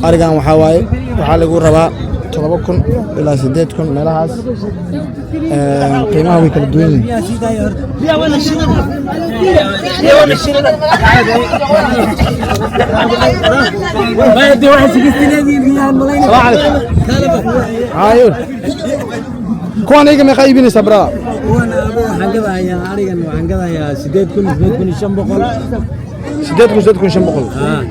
أرجع محاوي وحال يقول ربع طلبكم إلى سديتكم ملاحظ قيمة ويكل الدوين يا ولا الشيء يا ولا الشيء ما يدي واحد سكستين صباح عليكم عايل كون هيك ما خايبين سبرا وانا ابو حنقضها يا اريغن وحنقضها يا سديدكم شنبقل سديدكم شنبقل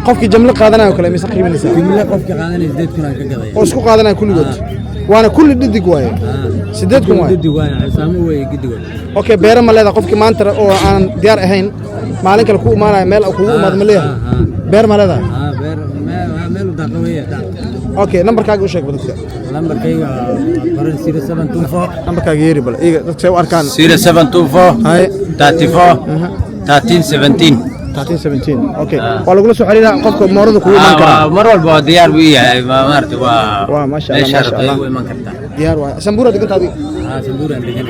قفكي جمله قادنا وكلا ميس قيمنيسا جمله قفكي قادنا سديدكم aan ka gadaya oo isku qaadanay kulligood waana kulli dhidig waaye sideedkum waaye dhidig waaye xisaamo way gidig okay beera ma leedahay qofkii maanta oo aan diyaar ahayn maalin kale ku imaanay meel ku imaad ma leeyahay beer ma leedahay beer meel daqaweeya okay numberkaaga u sheeg badadka numberkayga qoran 0724 numberkaaga yeeri bal iga dadka u arkaan 0724 hay 34 13 17 okay wala gula soo xariira qofka moorada ku iman kara mar walba diyaar u yahay maartay waa ma sha Allah way iman kartaa diyaar waa sambura digantadi sambura degan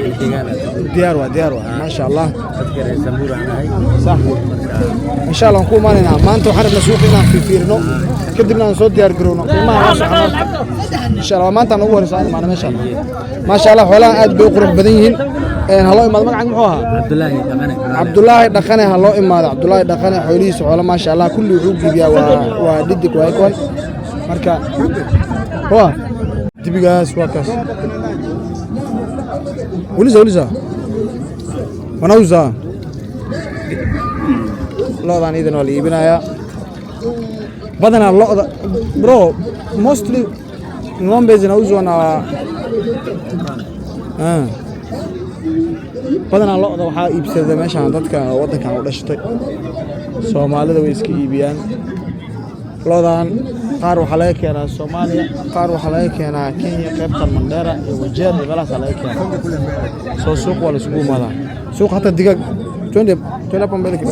diyaar waa ma sha Allah dadka sambura anahay صح ان شاء الله نكون مالنا ما انتم حربنا سوقنا في فيرنو كدبنا نسو ديار غرونا ان شاء الله ما انت نو ورسان معنا ما شاء الله ما شاء الله xoolaha aad bay u qurux badan yihiin halo imaad magac muxuu ahaa Abdullahi dhaqane halo imaad Abdullahi dhaqane xoolihiisa xoolo ma sha Allah kulli wuxuu gibiyaa waa dhidig waa koon marka waa dibigaas waa kaas وليزا ونوزا لوضان إذن والي بنايا بدنا اللوضة برو mostly نوم بيزن أوزونا بدنا اللوضة وحا إبسادة ماشا عن ضدك وضنك عن ودشتي سومالي ويسكي إيبيان لوضان قار وحلايك أنا سوماليا قار وحلايك أنا كينيا قيبتا المندرة وجير بلاس عليك سو سوق ولا سوق ماذا سوق حتى الدقاق جون أبن بالك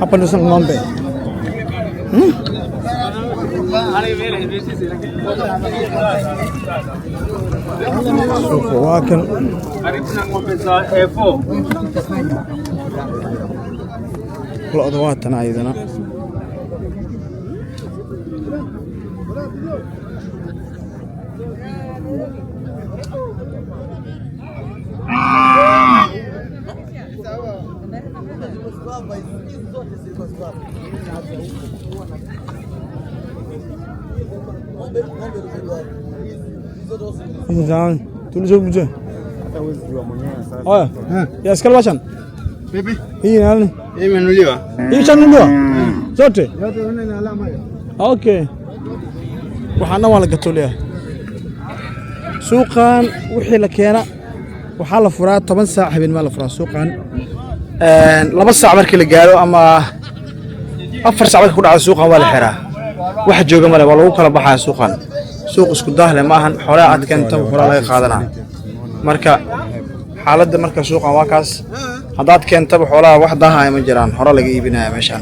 apa nusang ngombe wakan kalau ada watan aidana Jangan, tulis aja. Oh, ya sekali macam. Pepe. Ini nani? Ini menuliwa. Ini macam nuliwa. Zote. Okay. Waxaan wala gatolaya. Suuqan wixii la keena waxa la furaa 10 saac habeen ma la furaa suuqan 2 saac markii la gaaro ama 4 saac markii ku dhaco suuqan waa la xiraa waxa jooga male waa lagu kala baxaa suuqan suuq isku daahle ma ahan xoolaha aad keento xoolaha laga qaadanaa marka xaaladda marka suuqan waa kaas hadaad keento xoolaha wax daaha ma jiraan hore laga iibinaya meeshan